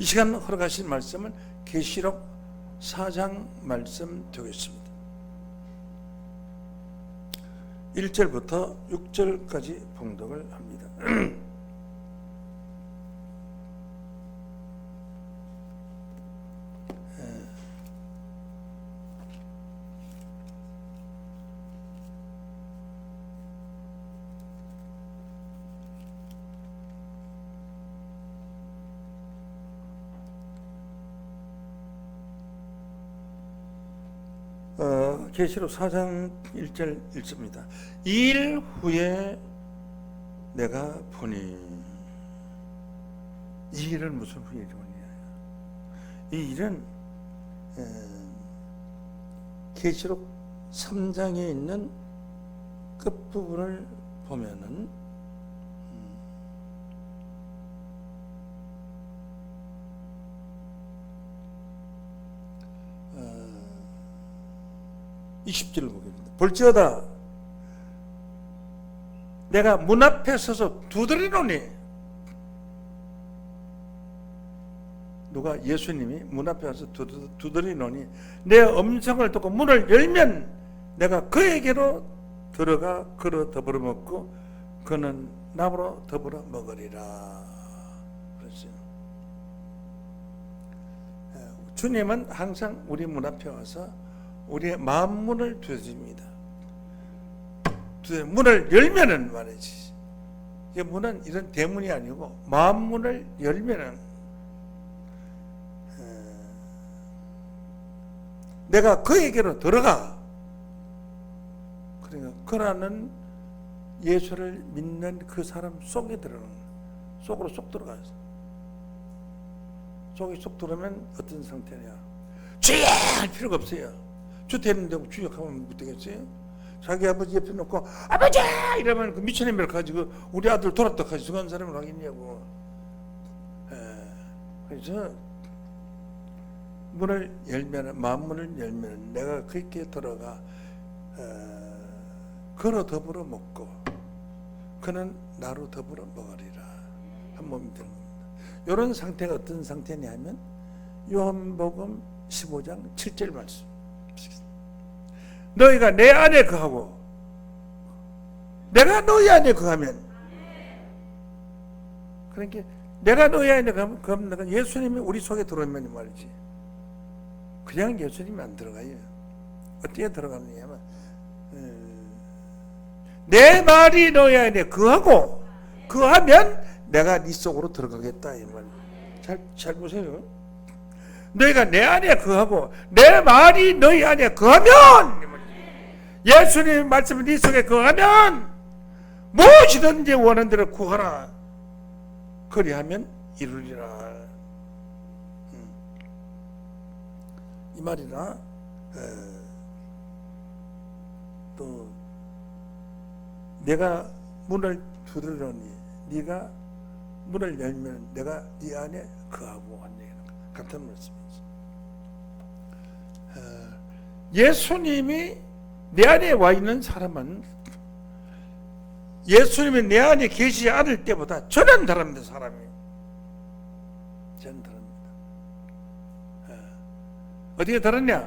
이 시간 허락하신 말씀은 계시록 4장 말씀 되겠습니다. 1절부터 6절까지 봉독을 합니다. 계시록 4장 1절 읽습니다. 2일 후에 내가 보니, 이 일은 무슨 후일이냐? 이 일은 계시록 3장에 있는 끝부분을 보면은 20절을 보겠습니다. 볼지어다 내가 문 앞에 서서 두드리노니, 누가? 예수님이 문 앞에 와서 두드리노니 내 음성을 듣고 문을 열면 내가 그에게로 들어가 그로 더불어 먹고 그는 나로 더불어 먹으리라. 그랬어요. 주님은 항상 우리 문 앞에 와서 우리의 마음 문을 두드립니다. 문을 열면은 말이지. 이 문은 이런 대문이 아니고 마음 문을 열면은 내가 그에게로 들어가. 그러니까 그라는 예수를 믿는 그 사람 속에 들어가는 거예요. 속으로 쏙 들어가서. 속에 쏙 들어오면 어떤 상태냐? 주여! 할 필요가 없어요. 주 되는데 주여 하면 못 되겠어요? 자기 아버지 옆에 놓고 아버지! 이러면 그 미친놈을 가지고 우리 아들 돌았다 가지고 죽은 사람을 하겠냐고. 그래서 문을 열면, 마음 문을 열면 내가 그렇게 들어가 그로 더불어 먹고 그는 나로 더불어 먹으리라. 한 몸이 되는 겁니다. 이런 상태가 어떤 상태냐면 요한복음 15장 7절 말씀. 너희가 내 안에 거하고 내가 너희 안에 거하면, 그러니까 내가 너희 안에 거하면 예수님이 우리 속에 들어오면 말이지. 그냥 예수님이 안 들어가요. 어떻게 들어가느냐면 내 말이 너희 안에 거하고 거하면 내가 네 속으로 들어가겠다 이 말. 잘 보세요. 너희가 내 안에 거하고 내 말이 너희 안에 거하면, 예수님의 말씀이 네 속에 거하면 무엇이든지 원하는 대로 구하라. 그리하면 이루리라. 이 말이나 또 내가 문을 두드리노니 네가 문을 열면 내가 네 안에 거하고 한다. 같은 말씀이죠. 예수님이 내 안에 와 있는 사람은 예수님이 내 안에 계시지 않을 때보다 전혀 다릅니다. 사람이 전혀 다릅니다. 어떻게 다르냐?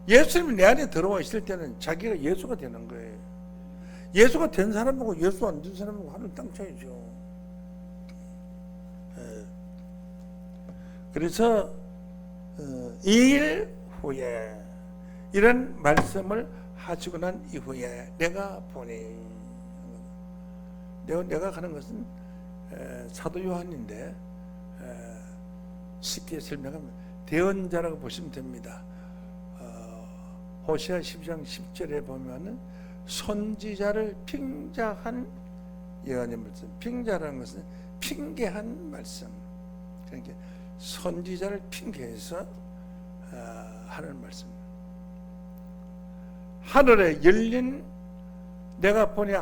예수님이 내 안에 들어와 있을 때는 자기가 예수가 되는 거예요. 예수가 된 사람하고 예수 안 된 사람하고 하늘 땅 차이죠. 그래서 2일 후에 이런 말씀을 하시고 난 이후에 내가 보니, 내가 가는 것은 사도 요한인데 쉽게 설명하면 대언자라고 보시면 됩니다. 호세아 12장 10절에 보면은 선지자를 핑자한 예언의 말씀. 핑자라는 것은 핑계한 말씀. 그러니까 선지자를 핑계해서 하는 말씀. 하늘에 열린, 내가 보니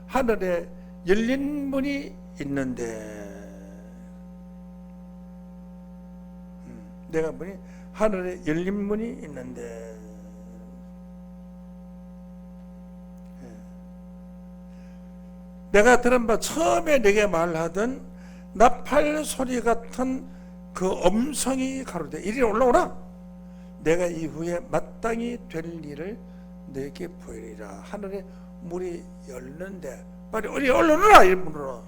하늘에 열린 문이 있는데, 내가 보니 하늘에 열린 문이 있는데, 내가 들은 바 처음에 내게 말하던 나팔 소리 같은 그 음성이 가로되 이리 올라오라. 내가 이후에 마땅히 될 일을 너에게 보이리라. 하늘에 문이 열는데 빨리 어디 올라오라. 이 문으로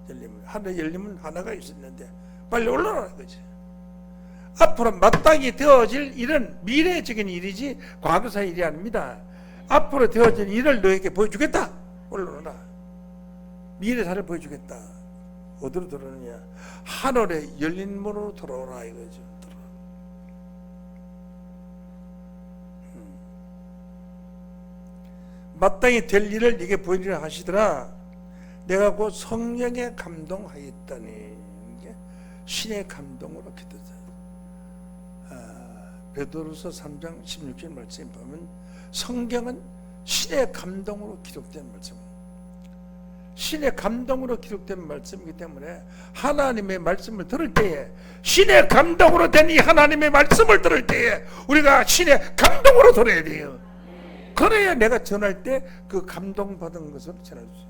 열리면, 하늘에 열리면 하나가 있었는데 빨리 올라오라 이거지. 앞으로 마땅히 되어질 일은 미래적인 일이지 과거사 일이 아닙니다. 앞으로 되어질 일을 너에게 보여주겠다. 올라오라. 미래사를 보여주겠다. 어디로 들어오느냐? 하늘에 열린 문으로 들어오라 이거죠. 마땅히 될 일을 네게 보이리라 하시더라. 내가 곧 성령에 감동하였다니. 신의 감동으로 기도자. 베드로서 3장 16절 말씀 보면 성경은 신의 감동으로 기록된 말씀. 신의 감동으로 기록된 말씀이기 때문에 하나님의 말씀을 들을 때에, 신의 감동으로 된 이 하나님의 말씀을 들을 때에 우리가 신의 감동으로 들어야 돼요. 그래야 내가 전할 때 그 감동받은 것을 전할 수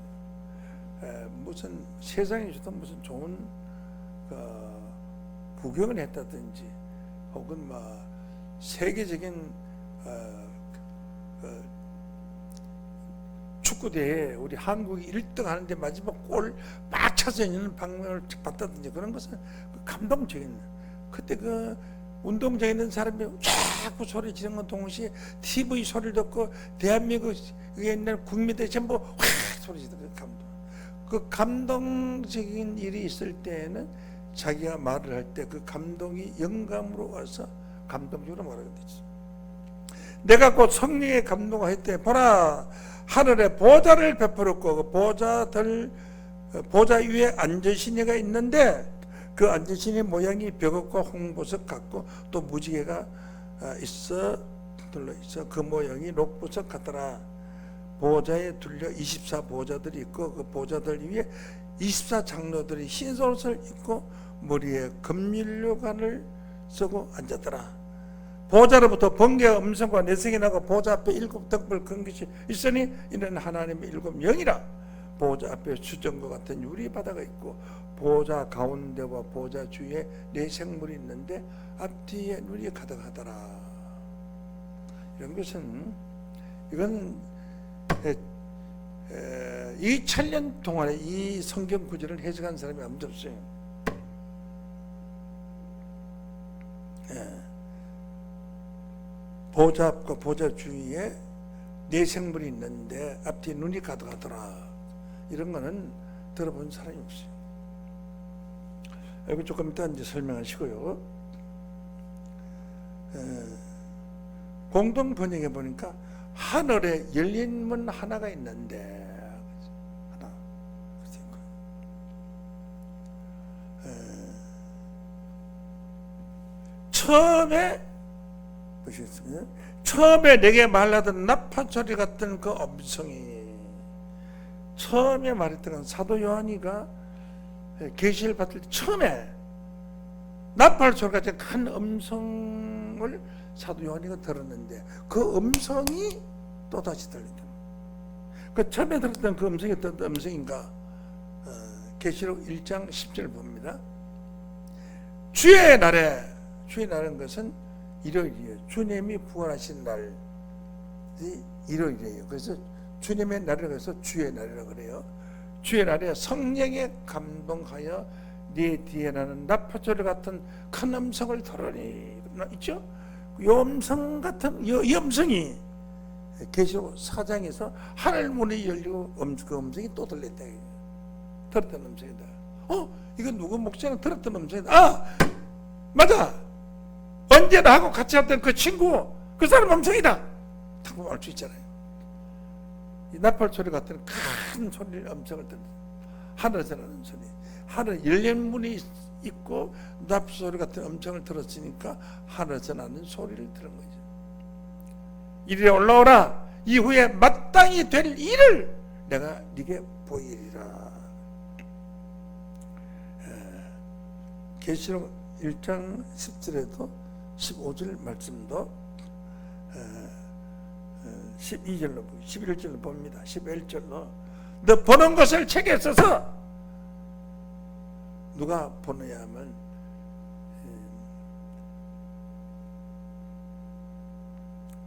있어요. 무슨 세상에서도 무슨 좋은 구경을 했다든지 혹은 세계적인 축구대회에 우리 한국이 1등 하는데 마지막 골 막 차서 있는 방면을 봤다든지 그런 것은 감동적인, 그때 그 운동장에 있는 사람이 자꾸 소리 지르는 동시에 TV 소리를 듣고 대한민국에 있는 국민들이 전부 확 소리 지르는 감동. 그 감동적인 일이 있을 때에는 자기가 말을 할 때 그 감동이 영감으로 와서 감동적으로 말하게 되죠. 내가 곧 성령의 감동을 했대. 보라, 하늘에 보좌를 베풀었고 그 보좌 위에 앉으신 이가 있는데 그 앉으신 이 모양이 벽옥과 홍보석 같고 또 무지개가 둘러 있어 그 모양이 녹보석 같더라. 보좌에 둘려 24보좌들이 있고 그 보좌들 위에 24장로들이 흰 옷을 입고 머리에 금윤류관을 쓰고 앉았더라. 보좌로부터 번개와 음성과 내성이 나고 보좌 앞에 7등불 큰 것이 있으니 이는 하나님의 7영이라. 보좌 앞에 수정과 같은 유리바다가 있고 보좌 가운데와 보좌 주위에 4생물이 있는데 앞뒤에 눈이 가득하더라. 이런 것은 이건 2000년 동안에 이 성경 구절을 해석한 사람이 아무도 없어요. 보좌 앞과 보좌 주위에 4생물이 있는데 앞뒤에 눈이 가득하더라. 이런 거는 들어본 사람이 없어요. 여기 조금 이따 이제 설명하시고요. 공동 번역해 보니까 하늘에 열린 문 하나가 있는데 하나. 처음에 보시겠습니다. 처음에 내게 말하던 나팔소리 같은 그 음성이, 처음에 말했던 사도 요한이가 계시를 받을 때 처음에 나팔소리 같은 큰 음성을 사도 요한이가 들었는데 그 음성이 또다시 들린다. 그 처음에 들었던 그 음성이 어떤 음성인가? 계시록 1장 10절 봅니다. 주의 날은 것은 일요일이에요. 주님이 부활하신 날이 일요일이에요. 그래서 주님의 날이라고 해서 주의 날이라고 그래요. 주의 날에 성령에 감동하여 네 뒤에 나는 나팔소리 같은 큰 음성을 들으니 있죠? 이 음성 같은 이 음성이 계시록 4장에서 하늘 문이 열리고 그 음성이 또 들렸다. 들었던 음성이다. 이건 누구 목사가 들었던 음성이다. 맞아. 언제나 하고 같이 했던 그 친구, 그 사람 음성이다. 딱 알 수 있잖아요. 이 나팔소리 같은 큰 소리 음성을 듣는 하늘에서 나는 소리, 하늘 열린 문이 있고 나팔소리 같은 음성을 들었으니까 하늘에서 나는 소리를 들은 거죠. 이리에 올라오라. 이후에 마땅히 될 일을 내가 네게 보이리라. 계시록 1장 10절에도 15절 말씀도 12절로 11절로 봅니다. 11절로 너 보는 것을 책에 써서, 누가 보느냐 하면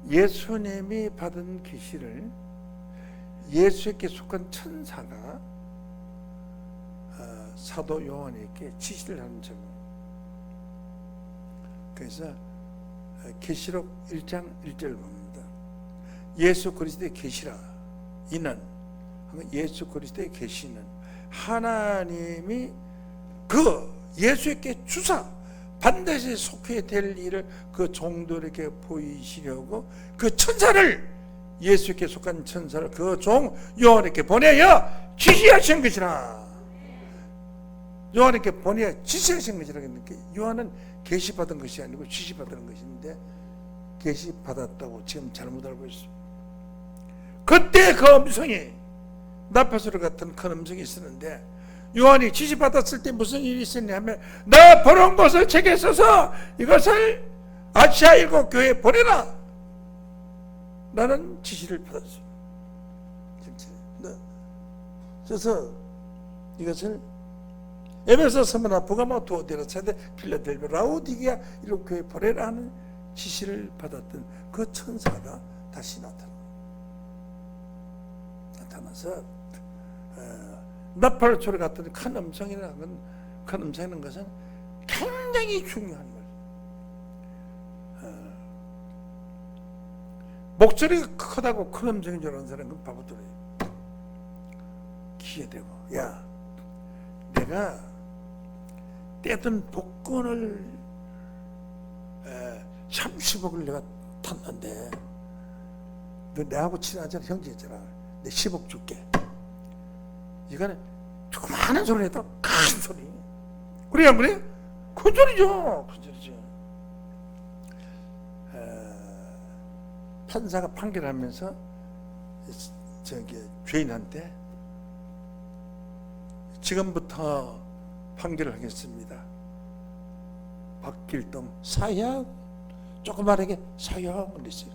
예수님이 받은 계시를 예수에게 속한 천사가 사도 요한에게 지시를 하는 점. 그래서 계시록 1장 1절을 봅니다. 예수 그리스도의 계시라. 이는 예수 그리스도의 계시는 하나님이 그 예수에게 주사 반드시 속해야 될 일을 그 종들에게 보이시려고 그 천사를, 예수께 속한 천사를 그 종 요한에게 보내어 지시하신 것이라. 요한에게 보내어 지시하신 것이라 했는데, 요한은 계시받은 것이 아니고 지시받은 것인데 계시받았다고 지금 잘못 알고 있습니다. 그때 그 음성이 나팔소리 같은 큰 음성이 있었는데, 요한이 지시받았을 때 무슨 일이 있었냐 하면, 나 보는 것을 책에 써서 이것을 아시아 7 교회에 보내라 라는 지시를 받았어요. 그래서 이것을 에베소, 스무나, 부가모, 두오데라, 사데, 필라델피아, 라오디게아 7 교회에 보내라 하는 지시를 받았던 그 천사가 다시 나타나서 나팔 소리 같은 큰 음성이라는 것은 굉장히 중요한 말. 목소리가 크다고 큰 음성인 줄 아는 사람은 바보들이에요. 귀에 대고, 야, 내가 떼든 복권을 30억을 내가 탔는데, 너 내하고 친하잖아, 형제잖아. 내 10억 줄게. 이거는 조그마한 소리 해도 큰 소리. 그래 안 그래? 큰 소리죠. 큰 소리죠. 판사가 판결하면서 죄인한테 지금부터 판결을 하겠습니다. 박길동 사형, 조그마하게 사형 그랬어요.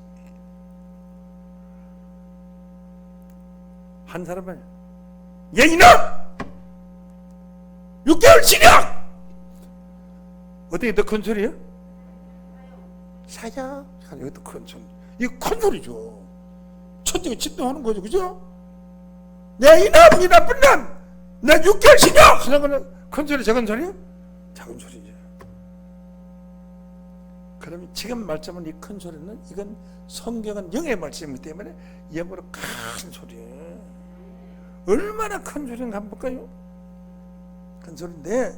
한 사람은 야 이놈! 6개월 징역! 어떻게 더 큰 소리야? 사형. 이것도 큰 소리. 이거 큰 소리죠. 천지가 진동하는 거죠, 그죠? 야 이놈! 이 나쁜 놈! 나 6개월 징역! 하는 거는 큰 소리, 작은 소리야? 작은 소리죠. 그러면 지금 말씀은 이 큰 소리는, 이건 성경은 영의 말씀이기 때문에 영으로 큰 소리예요. 얼마나 큰 소리인가 한번 볼까요? 큰 소리인데,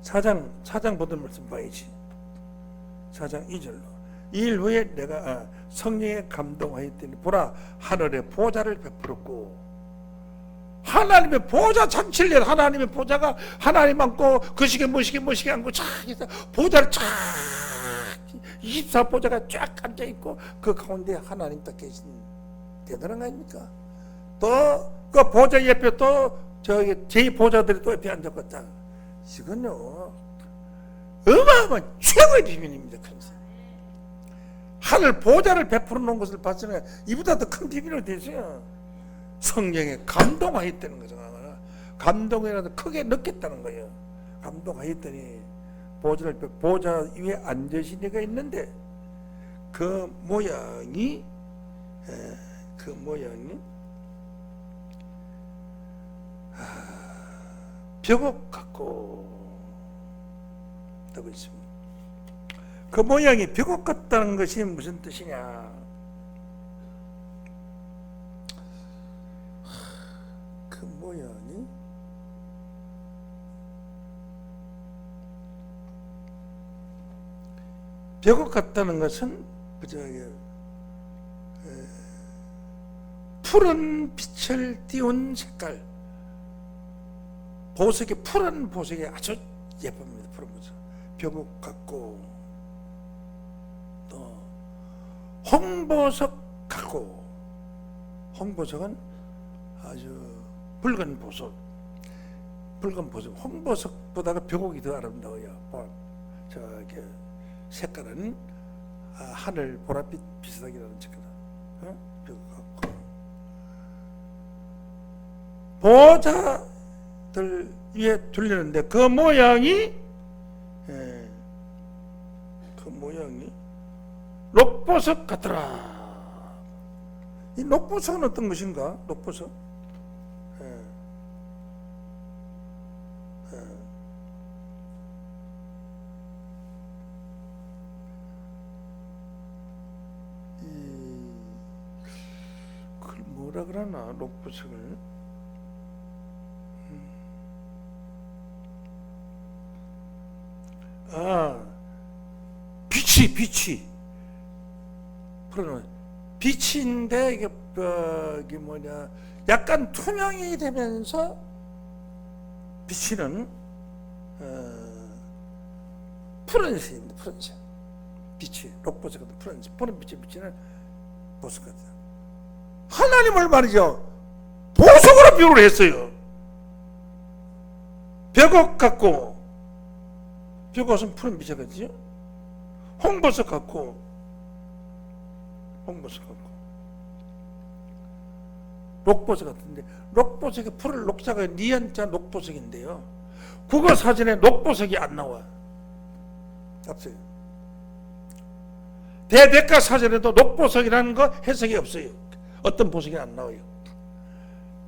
4장 보던 말씀 봐야지. 4장 2절로. 이 일 후에 내가 성령에 감동하였더니 보라, 하늘에 보좌를 베풀었고, 하나님의 보좌 장칠래. 하나님의 보좌가 하나님 앉고 그 시계 무시계 앉고 쫙 있어. 보좌를 쫙 24보좌가 쫙 앉아있고 그 가운데 하나님 딱 계신 대단한 거 아닙니까? 또 그 보좌 옆에 또 저기 제2보좌들이 또 옆에 앉았고 딱. 이건요 어마어마한 최고의 비밀입니다. 그래서 하늘 보좌를 베풀어 놓은 것을 봤으면 이보다 더 큰 비밀이 되세요. 성령에 감동하였다는 거죠. 감동이라도 크게 느꼈다는 거예요. 감동하였더니 보좌 위에 앉으신 이가 있는데 그 모양이 벽옥 같고 하고 있습니다. 그 모양이 벽옥 같다는 것이 무슨 뜻이냐? 그 모양이 벽옥 같다는 것은 푸른 빛을 띄운 색깔, 보석이 푸른 보석이 아주 예쁩니다. 푸른 보석, 벽옥 같고 또 홍보석 같고, 홍보석은 아주 붉은 보석, 홍보석보다가 벽옥이 더 아름다워요. 저기 색깔은 하늘 보랏빛 비슷하게라는 색깔. 벽옥 같고 보좌들 위에 둘리는데 그 모양이 녹보석 같더라. 이 녹보석은 어떤 것인가? 녹보석. 그걸 뭐라 그러나, 녹보석을. 빛이. 빛인데, 이게 뭐냐, 약간 투명이 되면서 비치는, 푸른색입니다, 푸른색. 빛이, 녹보석 같은 푸른색, 푸른 빛이 비치는 보석 같아요. 하나님을 말이죠, 보석으로 비유를 했어요. 벽옥 같고, 벽옥은 푸른 빛이거든요. 홍보석 같고, 녹보석 같은데, 녹보석의 풀을 녹자가 니은자 녹보석인데요, 국어 사전에 녹보석이 안 나와. 없어요. 대백과 사전에도 녹보석이라는 거 해석이 없어요. 어떤 보석이 안 나와요.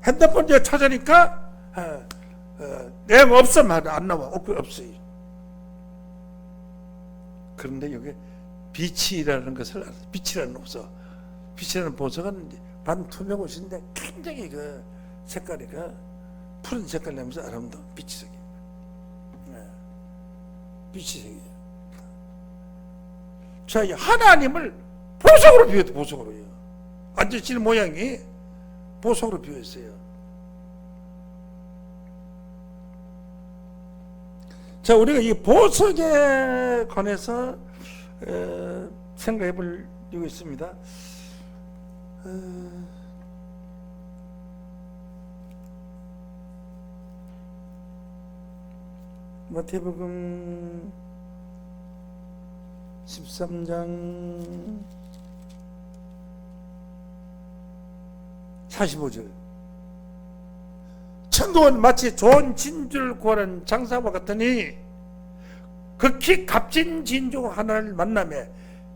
핸드폰 이제 찾으니까 내가 없어 말 안 나와. 없어요. 그런데 여기 빛이라는 것을 알아요. 빛이라는 없어. 빛이라는 보석은 반투명 옷인데 굉장히 그 색깔이 푸른 색깔 나면서 아름다운 빛색이. 빛색이에요. 자, 하나님을 보석으로 비유했다. 보석으로요. 앉으시는 모양이 보석으로 비유했어요. 자, 우리가 이 보석에 관해서 생각해 보려고 있습니다. 마태복음 13장 45절. 천국은 마치 좋은 진주를 구하는 장사와 같으니 극히 값진 진주 하나를 만나며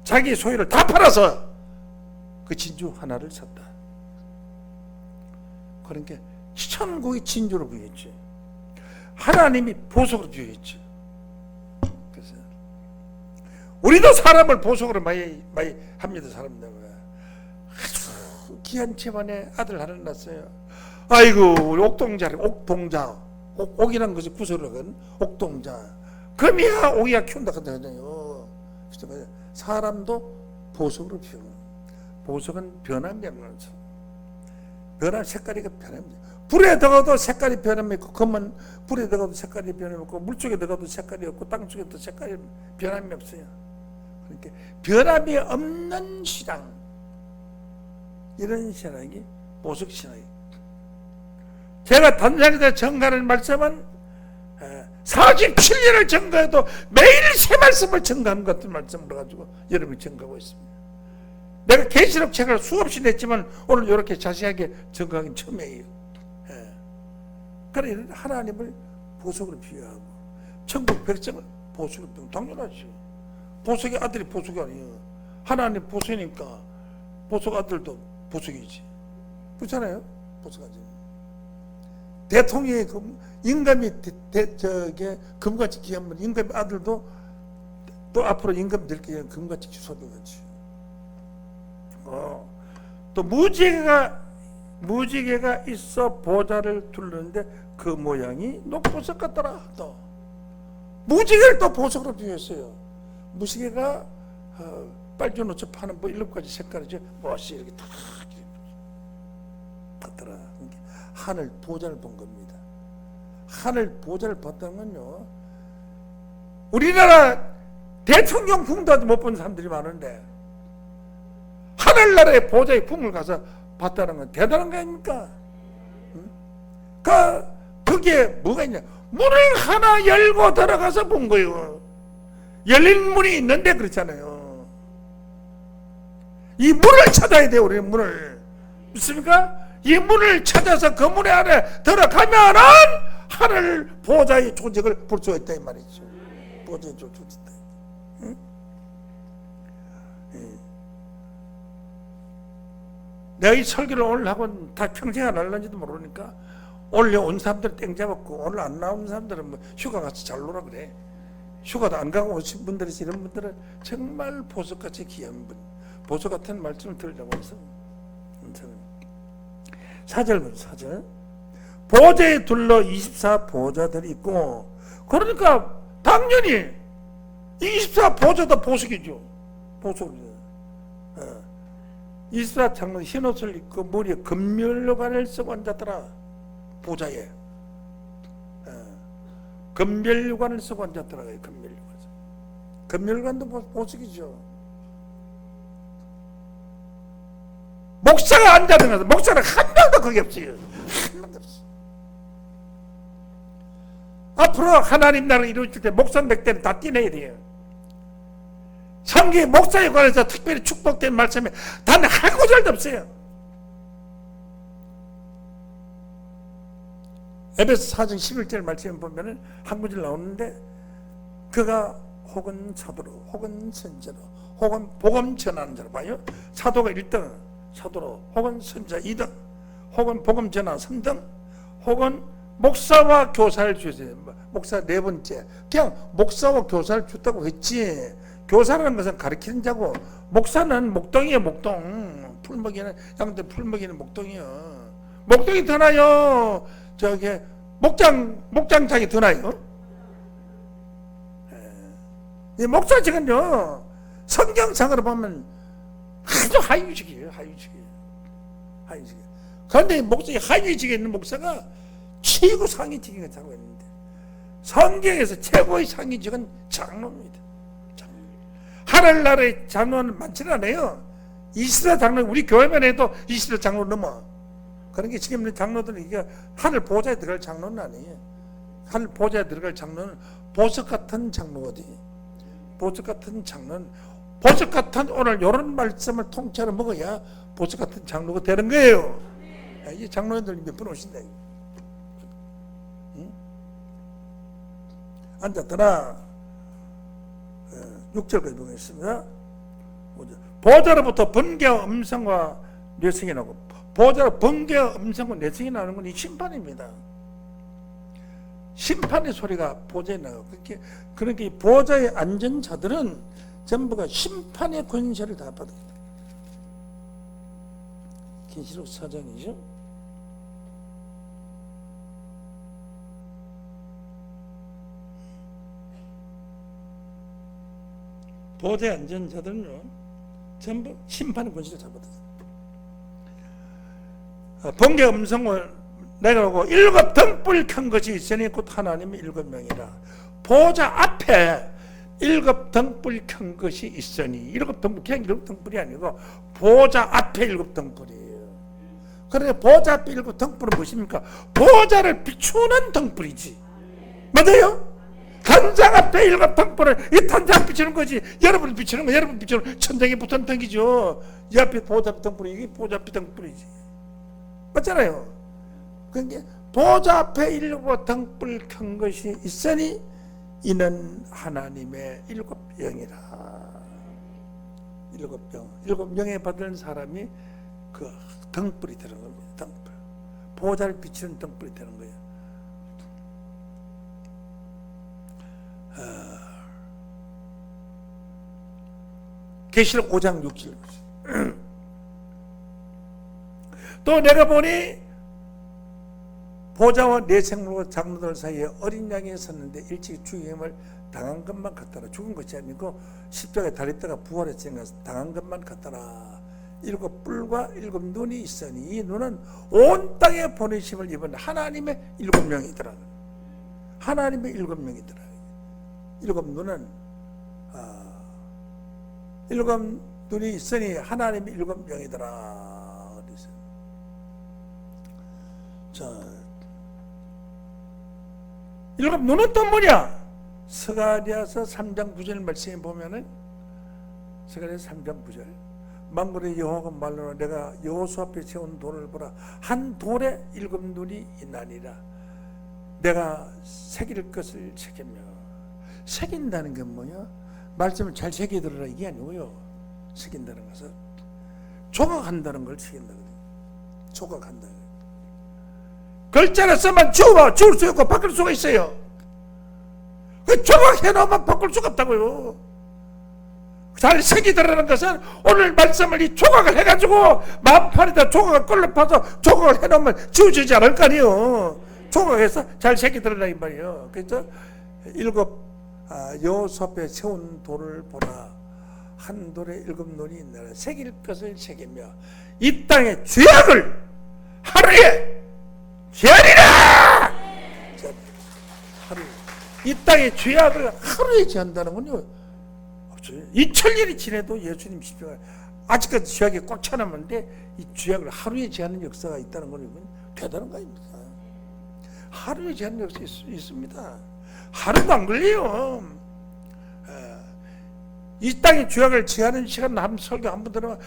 자기 소유를 다 팔아서 그 진주 하나를 샀다. 그러니까 천국의 진주로 부여했지. 하나님이 보석으로 부여했지. 그래서 우리도 사람을 보석으로 많이 합니다. 사람들. 아주 귀한 집안에 아들 하나 낳았어요. 아이고, 우리 옥동자. 옥이라는 것이 구슬은 옥동자. 금이야 옥이야 키운다 그러잖아요. 사람도 보석으로 키우는. 보석은 변함이 없는 것. 변한 색깔이 변합니다. 불에 들어가도 색깔이 변함이 없고, 금은 불에 들어가도 색깔이 변함이 없고, 물속에 들어가도 색깔이 없고, 땅속에도 색깔이 변함이 없어요. 그러니까 변함이 없는 신앙, 이런 신앙이 보석 신앙이에요. 제가 단장에서 증가하는 말씀은 47년을 증가해도 매일 새 말씀을 증가하는 것 같은 말씀을 가지고 여러분이 증가하고 있습니다. 내가 계시록 책을 수없이 냈지만 오늘 이렇게 자세하게 증가하긴 처음이에요. 그래, 하나님을 보석으로 비유하고 천국 백성을 보석으로 비유하고 당연하지. 보석의 아들이 보석이 아니에요. 하나님 보석이니까 보석 아들도 보석이지. 그렇잖아요. 보석 아들. 대통령의 임금이 금같이 귀하면 임금의 아들도 또 앞으로 임금 될 게 금같이 주소되겠지. 또 무지개가 있어 보좌를 둘렀는데 그 모양이 녹보석 같더라. 또 무지개를 또 보석으로 비유했어요. 무지개가 빨주노초 파는 뭐 7가지 색깔이죠. 멋이 이렇게 탁 같더라. 하늘 보좌를 본 겁니다. 하늘 보좌를 봤다는 건요, 우리나라 대통령 궁도 못 본 사람들이 많은데 하늘나라의 보좌의 궁을 가서 봤다는 건 대단한 거 아닙니까? 거기에 뭐가 있냐? 문을 하나 열고 들어가서 본 거예요. 열린 문이 있는데 그렇잖아요. 이 문을 찾아야 돼요. 우리는 문을. 믿습니까? 이 문을 찾아서 그 문에 안에 들어가면은 하늘 보좌의 조직을 볼 수가 있다 이 말이죠. 보좌의 조직이 있다. 응? 내가 이 설교를 오늘 하고 다 평생 안 할런지도 모르니까 오늘 온 사람들은 땡 잡았고 오늘 안 나온 사람들은 뭐 휴가 가서 잘 놀아 그래. 휴가도 안 가고 오신 분들이 이런 분들은 정말 보석같이 귀한 분, 보석 같은 말씀을 들으려고 해서 4절 보좌에 둘러 24 보좌들이 있고, 그러니까 당연히 24 보좌도 보석이죠. 보석이죠. 24 장로 흰옷을 입고 머리에 금멸관을 쓰고 앉았더라. 보좌에 금멸관을 쓰고 앉았더라. 금멸관도 보석이죠. 목사가 앉아있는 것은 목사는 한 명도 거기 없어요. 한 명도 없어. 앞으로 하나님 나라를 이루어질 때 목사 몇 대는 다 떼내야 돼요. 성경에 목사에 관해서 특별히 축복된 말씀에 단 한 구절도 없어요. 에베소 4장 11절 말씀에 보면은 한 구절 나오는데, 그가 혹은 사도로 혹은 선자로 혹은 복음 전하는 자로 봐요. 사도가 1등, 사도로 혹은 선자 2등, 혹은 복음 전하 3등, 혹은 목사와 교사를 주세요. 목사 4번째. 그냥 목사와 교사를 줬다고 했지, 교사라는 것은 가르치는 자고, 목사는 목동이에요. 목동. 풀먹이는 양들 풀먹이는 목동이요. 목동이 더 나요. 저기 목장장이 더 나요. 이 목사직은요, 성경상으로 보면 아주 하위직이에요. 하위직이에요. 그런데 목사의 하위직에 있는 목사가 최고 상위직인 것을 하고 있는데, 성경에서 최고의 상위직은 장로입니다. 하늘나라의 장로는 많지는 않아요. 20대 장로, 우리 교회만 해도 20대 장로 넘어. 그러니까 지금 있는 장로들은 이게 하늘 보좌에 들어갈 장로는 아니에요. 하늘 보좌에 들어갈 장로는 보석 같은 장로거든. 보석 같은 장로는, 보석 같은 오늘 이런 말씀을 통째로 먹어야 보석 같은 장로가 되는 거예요. 이 장로님들 몇 분 오신다. 응? 앉았더라. 6절까지 보겠습니다. 보좌로부터 번개와 음성과 뇌성이 나고, 보좌로 번개와 음성과 뇌성이 나는 건 이 심판입니다. 심판의 소리가 보좌에 나고, 그러니까 이 보좌에 앉은 자들은 전부가 심판의 권세를 다 받습니다. 계시록 4장이죠. 보좌에 앉은 자들은요, 전부 심판의 권세를 다 받았어요. 번개 음성을 내려오고 7 등불 켠 것이 있으니 곧 하나님의 7명이라. 보좌 앞에 7 등불 켠 것이 있으니, 7 등불, 그냥 7 등불이 아니고 보좌 앞에 7 등불이에요. 그러니까 보좌 앞에 7 등불은 무엇입니까? 보좌를 비추는 등불이지. 맞아요? 단장 앞에 7 등불을, 이 단장 비추는 거지. 여러분을 비추는 거, 여러분 비추는 천장에 붙은 등이죠. 이 앞에 보좌 앞에 등불이, 이게 보좌 앞에 등불이지. 맞잖아요. 그러니까 보좌 앞에 7 등불 켠 것이 있으니 이는 하나님의 7명이라. 7명. 7명에 받은 사람이 그 등불이 되는 겁니다. 등불. 보좌를 비추는 등불이 되는 거예요. 계시록 5장 6절. 또 내가 보니 보좌와 내 생물과 장로들 사이에 어린 양이 섰는데 일찍 죽임을 당한 것만 같더라. 죽은 것이 아니고 십자가에 달렸다가 부활했으니까 당한 것만 같더라. 7 뿔과 7 눈이 있으니 이 눈은 온 땅에 보내심을 입은 하나님의 7명이더라. 하나님의 7명이더라. 7 눈은 7 눈이 있으니 하나님의 7명이더라. 자, 7 눈은 또 뭐냐? 스가랴서 3장 9절 말씀에 보면은, 스가랴서 3장 9절, 만군의 여호와가 말로라. 내가 여호수 앞에 세운 돌을 보라. 한 돌에 7 눈이 있나니라. 내가 새길 것을 새기며. 새긴다는 게 뭐냐? 말씀을 잘 새기더라 이게 아니고요. 새긴다는 것은 조각한다는 걸 새긴다거든요. 조각한다. 글자를 쓰면 지울 수 있고 바꿀 수가 있어요. 그 조각해놓으면 바꿀 수가 없다고요. 잘 색이 들어가는 것은 오늘 말씀을 이 조각을 해가지고 마음판에다 조각을 끌로 파서 조각을 해놓으면 지워지지 않을 거 아니에요. 조각해서 잘 색이 드러나 이 말이에요. 그래서 일곱 여섯에 세운 돌을 보라. 한 돌에 일곱 눈이 있느라 새길 것을 새기며 이 땅의 죄악을 하루에 제하리라. 이 땅의 죄악을 하루에 제한다는 건요 없어요. 2000년이 지내도 예수님 십자가 아직까지 죄악이 꽉 차남는데 이 죄악을 하루에 제하는 역사가 있다는 건 대단한 거 아닙니까? 하루에 제하는 역사 있습니다. 하루도 안 걸려요. 이 땅의 죄악을 제하는 시간 한 설교 한 번 들으면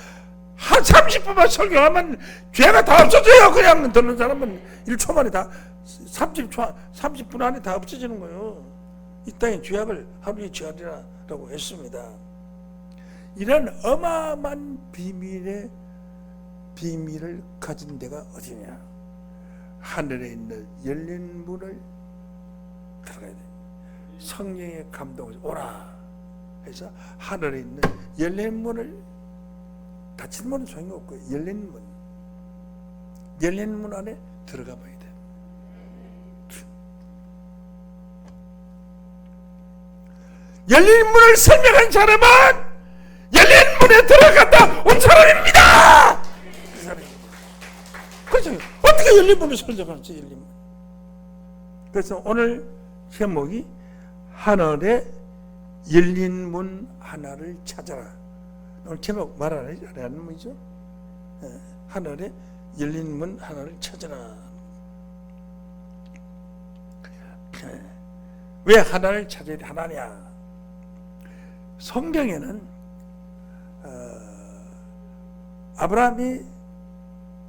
한 30분만 설교하면 죄가 다 없어져요. 그냥 듣는 사람은 1초 만에 다 30분 안에 다 없어지는 거예요. 이 땅의 죄악을 하루에 제하리라고 했습니다. 이런 어마어마한 비밀을 가진 데가 어디냐? 하늘에 있는 열린 문을 들어가야 돼. 성령의 감동을 오라 해서 하늘에 있는 열린 문을, 닫힌 문은 소용이 없고 열린 문 안에 들어가 봐야 돼. 열린 문을 설명한 사람은 열린 문에 들어갔다 온 사람입니다. 그 사람입니다. 그래서 어떻게 열린 문을 설명하지? 열린 문. 그래서 오늘 제목이 하늘에 열린 문 하나를 찾아라. 오늘 제목 말 안 하는 문이죠. 하늘에 열린 문 하나를 찾아라. 왜 하나를 찾아야 하나냐? 성경에는 아브라함이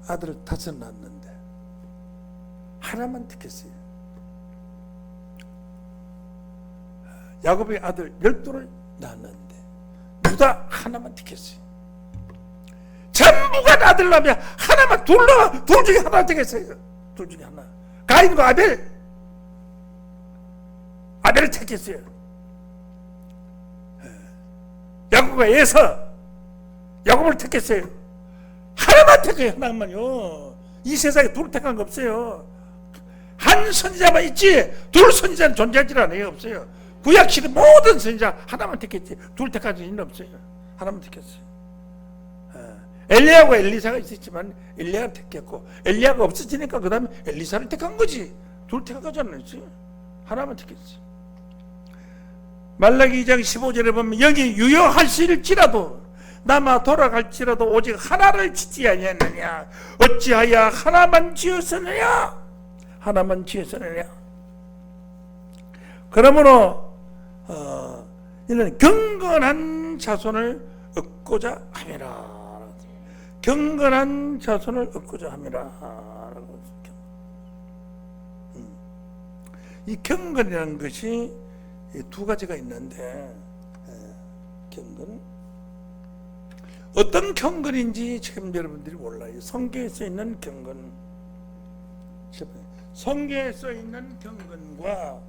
아들을 5 낳았는데 하나만 택했어요. 야곱의 아들 12를 낳았는데 유다 하나만 택했어요. 전부가 아들 낳으면 하나만 둘 중에 하나 택했어요. 둘 중에 하나. 가인과 아벨을 택했어요. 야곱과 에서 야곱을 택했어요. 하나만 택해요. 하나만요. 이 세상에 둘 택한 거 없어요. 한 선지자만 있지 둘 선지자는 존재하지 않아요. 없어요. 구약시대 모든 선지자 하나만 택했지 둘 택한 적은 없어요. 하나만 택했어요. 엘리야와 엘리사가 있었지만 엘리야가 택했고 엘리야가 없어지니까 그 다음에 엘리사를 택한 거지. 둘 택한 거지 않았지. 하나만 택했지. 말라기 2장 15절에 보면 여기 유효하실지라도 남아 돌아갈지라도 오직 하나를 짓지 아니하느냐. 어찌하여 하나만 지었느냐. 하나만 지었느냐. 그러므로 이는 경건한 자손을 얻고자 함이라. 경건한 자손을 얻고자 함이라. 이 경건이라는 것이 2가지가 있는데 경건 어떤 경건인지 지금 여러분들이 몰라요. 성경에 써 있는 경건, 성경에 써 있는 경건과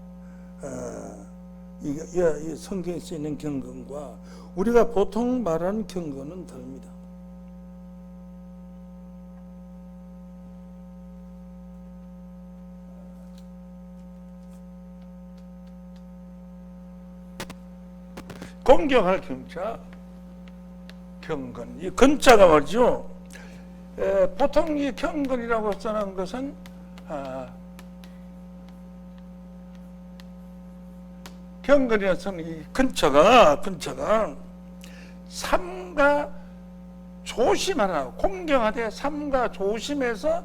이 성경에 써 있는 경건과 우리가 보통 말하는 경건은 다릅니다. 공경할 경건, 이 건자가 말이죠. 보통 이 경건이라고 써놓은 것은 경건이라는 써는 이 근처가 삼가 조심하라. 공경하되 삼가 조심해서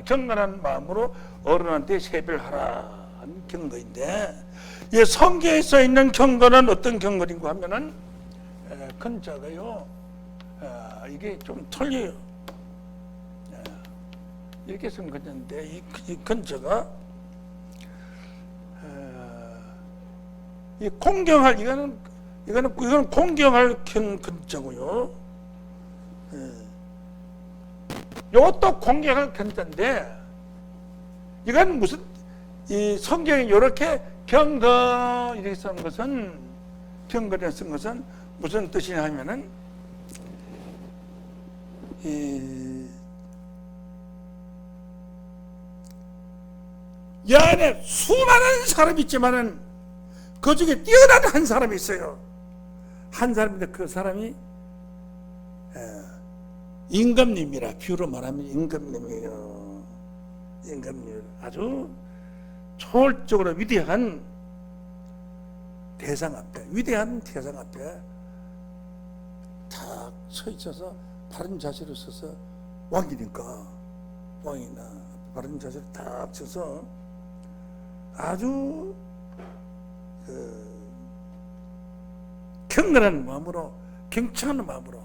경건한 마음으로 어른한테 세별하라 하는 경건인데, 이 성경에 써 있는 경건은 어떤 경건인가 하면은 근자가요, 이게 좀 틀려요. 이렇게 쓴 건데 이 근자가 이 공경할 이거는 공경할 근자고요. 이것도 공경을 견자인데, 이건 무슨, 이 성경이 이렇게 경건 이렇게 쓴 것은, 경건에 쓴 것은 무슨 뜻이냐 하면은, 이 안에 수많은 사람이 있지만은 그 중에 뛰어난 한 사람이 있어요. 한 사람인데 그 사람이 임금님이라, 비유로 말하면 임금님이에요. 임금님, 아주 초월적으로 위대한 대상 앞에, 위대한 대상 앞에 탁 서 있어서 바른 자세로 서서, 왕이니까 왕이나 바른 자세로 탁 서서 아주 경건한 마음으로, 경청하는 마음으로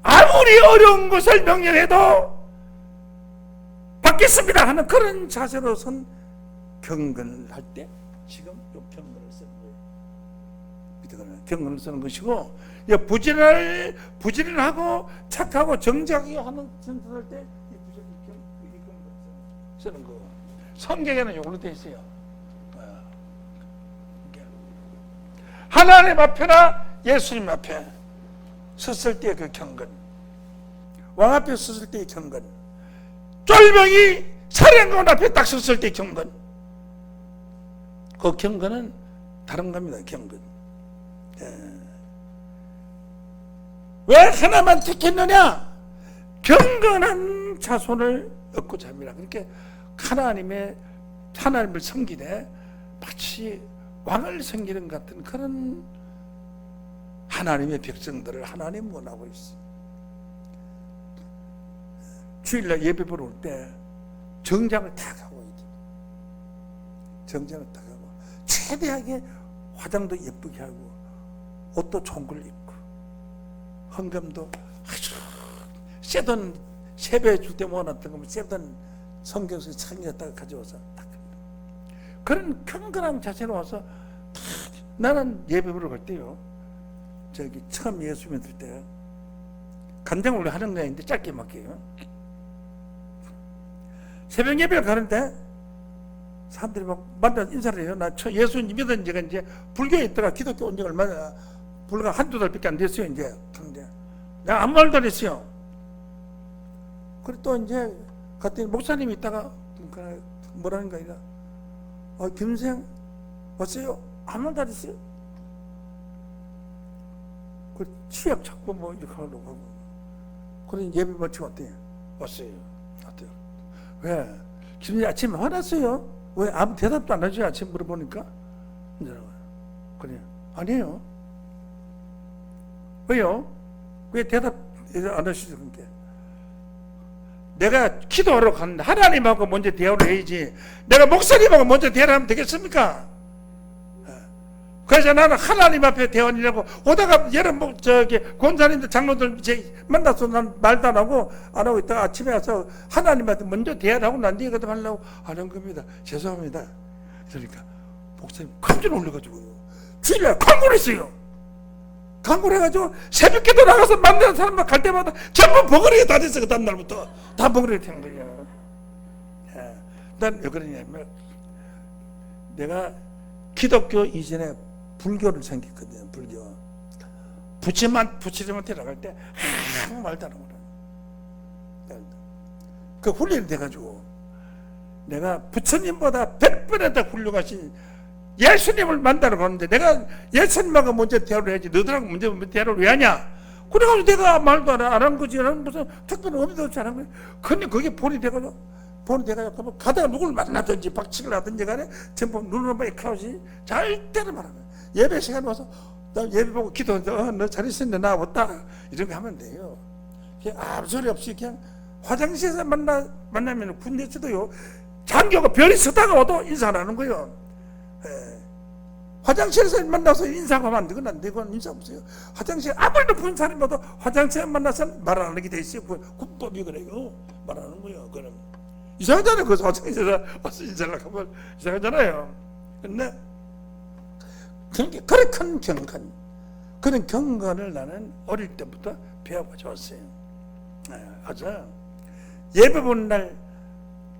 아무리 어려운 것을 명령해도 받겠습니다 하는 그런 자세로 선 경건을 할 때 지금 이 경건을 쓰는 거예요. 경건을 쓰는 것이고, 부지런하고 착하고 정직하게 하는 선택할 때 이 경건을 쓰는 거. 성경에는 이걸로 되어 있어요. 하나님 앞에나 예수님 앞에 섰을 때 그 경건, 왕 앞에 섰을 때의 경건, 쫄병이 사령관 앞에 딱 섰을 때의 경건, 그 경건은 다른 겁니다. 경건. 왜 하나만 택했느냐? 경건한 자손을 얻고자 합니다. 그렇게 하나님을 섬기되 마치 왕을 섬기는 같은 그런 하나님의 백성들을 하나님 원하고 있어요. 주일날 예배 보러 올 때 정장을 딱 하고 있죠. 정장을 딱 하고 최대하게 화장도 예쁘게 하고 옷도 좋은 걸 입고 헌금도 아주 세돈 세배 줄 때 모아놨던 거면 세돈 성경에서 창의했다가 가져와서 딱 그런 경건한 자세로 와서 나는 예배 보러 갈 때요, 저기 처음 예수 믿을 때 간장 원래 하는 거 아닌데 짧게 맡겨요. 새벽 예배를 가는데 사람들이 막 만나 인사를 해요. 나 예수 믿은 지가 이제 불교에 있다가 기독교 온 지가 얼마나 불과 한두 달밖에 안 됐어요. 이제 근데 내가 아무 말도 안 했어요. 그리고 또 이제 갔더니 목사님이 있다가 뭐라는 거 아니라, 김생 왔어요? 아무 말도 안 했어요. 그 치약 찾고 뭐 이렇게 하려고 하고, 그런 예배 마치고 왔더니 왔어요. 어때요? 왜? 김생 아침에 화났어요? 왜 아무 대답도 안 하죠? 아침 물어보니까. 그래, 아니에요. 왜요? 왜 대답 안 하시죠? 그게 내가 기도하러 갔는데 하나님하고 먼저 대화를 해야지 내가 목사님하고 먼저 대화를 하면 되겠습니까? 그래서 나는 하나님 앞에 대화하려고 오다가 여러 권사님들 장로들 만나서 난 말도 안 하고 있다가 아침에 와서 하나님한테 먼저 대화를 하고 난 뒤에 하려고 하는 겁니다. 죄송합니다. 그러니까 목사님 깜짝 놀라가지고 주일날 강구를 했어요. 강구를 해가지고 새벽기도 나가서 만나는 사람만 갈 때마다 전부 버거리가 다 됐어. 그 다음날부터 다 버거리가 된 거야. 난 왜 그러냐면 내가 기독교 이전에 불교를 생겼거든요. 불교. 부처님한테 나갈 때 아무 말도 안 하고 그 훈련이 돼가지고 내가 부처님보다 100번에 더 훌륭하신 예수님을 만나러 가는데 내가 예수님하고 먼저 대화를 해야지 너들하고 먼저 대화를 왜 하냐? 그래가지고 내가 말도 안 한 거지. 나는 무슨 특별한 의미도 없지 않은 거야. 근데 그게 본이 돼가지고 가다가 누굴 만나든지 박치기를 하든지 간에 전부 눈으로 막 이렇게 절대로 말하면 예배 시간 와서 나 예배 보고 기도하는데 너 잘 있었는데 나 왔다 이런 거 하면 돼요. 아무 소리 없이 그냥 화장실에서 만나면 군대에서도요 장교가 별이 서다가 와도 인사 안 하는 거예요. 화장실에서 만나서 인사하면 안 되건 안 되건 인사 없어요. 화장실 아무리 높은 사람이 와도 화장실에 만나서 말 안 하게 돼 있어요. 군법이 그래요. 말 안 하는 거예요. 그럼 이상하잖아요. 그래서 화장실에 와서 인사를 하면 이상하잖아요. 근데 그렇게 큰 경건, 그런 경건을 나는 어릴 때부터 배워가지고 왔어요. 그래서 예배 보는 날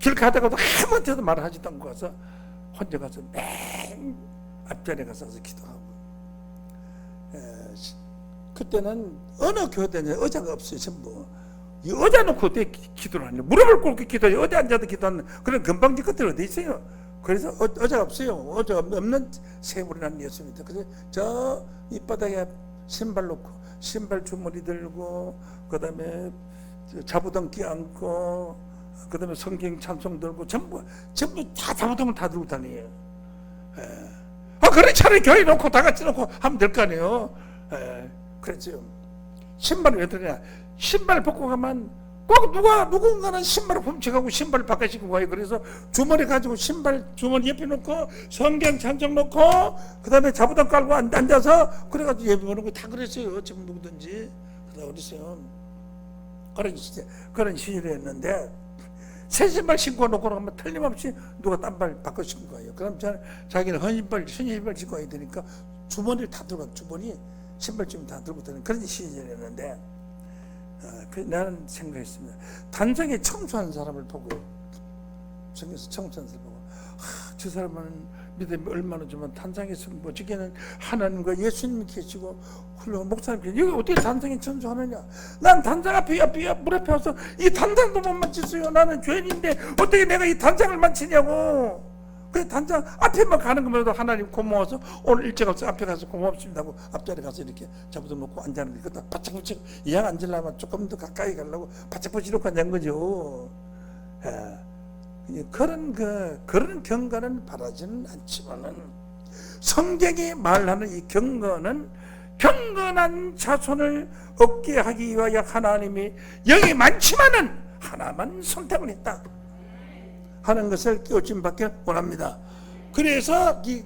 길 가다가도 아무한테도 말하지도 않고 가서 혼자 가서 맨 앞자리에 가서 기도하고. 그때는 어느 교회든 의자가 없어요. 전부 이 의자 놓고 어떻게 기도를 하냐. 무릎을 꿇고 기도해. 어디 앉아도 기도하는 그런 건방진 것들 어디 있어요. 그래서 의자가 없어요. 의자가 없는 세월이 난 예수입니다. 그래서 저 밑바닥에 신발 놓고 신발 주머니 들고 그 다음에 자부덩 끼안고 그 다음에 성경 찬송 들고 전부 다 자부덩을 다 들고 다녀요. 그래 차라리 교회 놓고 다 같이 놓고 하면 될 거 아니에요. 그렇죠. 신발을 왜 들냐. 신발 벗고 가면 꼭 누군가는 신발을 훔쳐가고 신발을 바꿔 신고 가요. 그래서 주머니 가지고 신발 주머니 옆에 놓고 성경 찬송 놓고 그 다음에 자부덩 깔고 앉아서 그래가지고 예배 보는 거 다 그랬어요. 지금 누구든지. 그러다 어딨어요. 그런 시절이었는데 새 신발 신고 놓고 가면 틀림없이 누가 딴 발 바꿔 신고 가요. 그럼 자기는 헌신발 신고 가야 되니까 주머니를 다 들고 주머니 신발쯤 다 들고 다니는 그런 시절이었는데 나는 생각했습니다. 단상에 청소하는 사람을 보고 성경에서 청소하는 사람을 보고 저 사람은 믿음이 얼마나 좋으면 단상에서 뭐 저기는 하나님과 예수님이 계시고 훌륭한 목사님 계시고 여기 어떻게 단상에 청소하느냐. 난 단상 앞에 물 앞에 와서 이 단상도 못 만졌어요. 나는 죄인인데 어떻게 내가 이 단상을 만지냐고. 그 단장 앞에만 가는 것만으로도 하나님 고마워서 오늘 일찍 와서 앞에 가서 고맙습니다 하고 앞자리 가서 이렇게 잡아서 놓고 앉았는데 그것도 바짝 붙이고 이왕 앉으려면 조금 더 가까이 가려고 바짝 붙이놓고 앉은 거죠. 그런 경건은 바라지는 않지만은 성경이 말하는 이 경건은 경건한 자손을 얻게 하기 위하여 하나님이 영이 많지만은 하나만 선택을 했다 하는 것을 깨우침 받기 원합니다. 그래서 이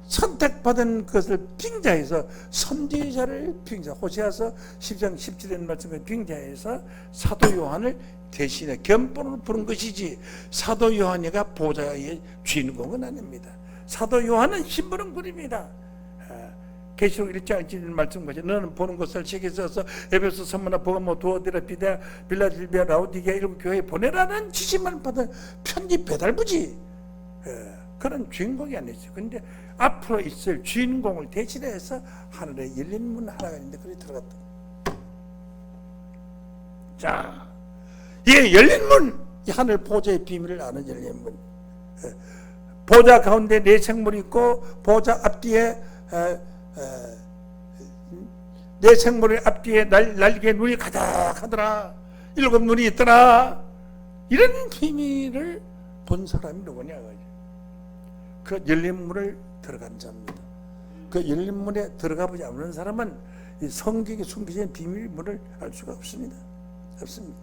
선택받은 것을 빙자해서 선지자를 호세아서 10장 17절 말씀에 빙자해서 사도 요한을 대신에 견본으로 부른 것이지 사도 요한이가 보좌의 주인공은 아닙니다. 사도 요한은 심부름꾼입니다. 계시록 1장 1절 말씀까지 너는 보는 것을 책에 써서 에베소 선문화 보가모 두어디라 비데 빌라델비아 라오디게아 일곱 교회에 보내라는 지시만 받은 편지 배달부지. 그런 주인공이 아니죠. 그런데 앞으로 있을 주인공을 대신해서 하늘에 열린 문 하나가 있는데 그리 들어갔다. 자, 이 열린 문, 이 하늘 보좌의 비밀을 아는 열린 문. 보좌 가운데 네 생물이 있고 보좌 앞뒤에 내 생물의 앞뒤에 날개 눈이 가득하더라. 일곱 눈이 있더라. 이런 비밀을 본 사람이 누구냐. 그 열린 문을 들어간 자입니다. 그 열린 문에 들어가 보지 않는 사람은 이 성경에 숨겨진 비밀문을 알 수가 없습니다. 없습니다.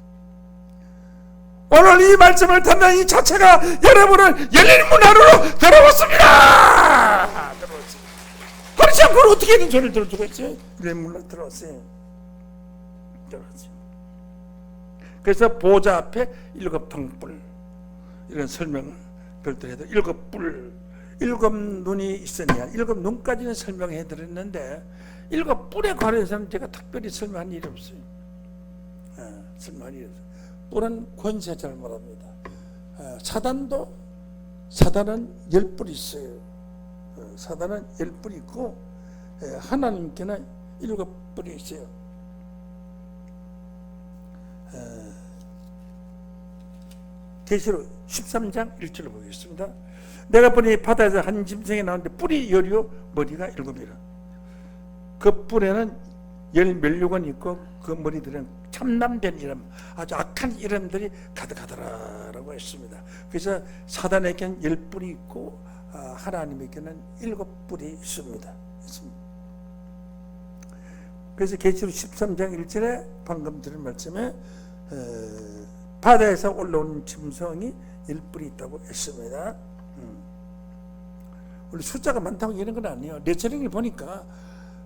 오늘 이 말씀을 듣는 이 자체가 여러분을 열린 문 안으로 들어왔습니다. 그렇지 않고 어떻게 이런 소리를 들을 수가 있어요? 열린 문으로 들어왔어요. 그래서 보좌 앞에 일곱 등불 이런 설명을 별도로 해도 일곱 뿔 일곱 눈이 있으냐 일곱 눈까지는 설명해 드렸는데 일곱 뿔에 관해서는 제가 특별히 설명한 일이 없어요. 설명한 일이 없어요. 뿔은 권세 잘 말합니다. 사단은 10뿔 있어요. 사단은 10뿔 있고 하나님께는 7뿔이 있어요. 계시록 13장 1절을 보겠습니다. 내가 보니 바다에서 한 짐승이 나오는데 뿔이 10이요 머리가 7이라. 그 뿔에는 10멸류관이 있고 그 머리들은 참남된 이름 아주 악한 이름들이 가득하더라라고 했습니다. 그래서 사단에게는 10뿔이 있고 하나님에게는 7뿔이 있습니다. 그래서 계시록 13장 1절에 방금 들은 말씀에 바다에서 올라오는 짐승이 10뿔이 있다고 했습니다. 우리 숫자가 많다고 이런 건 아니에요. 레처링을 보니까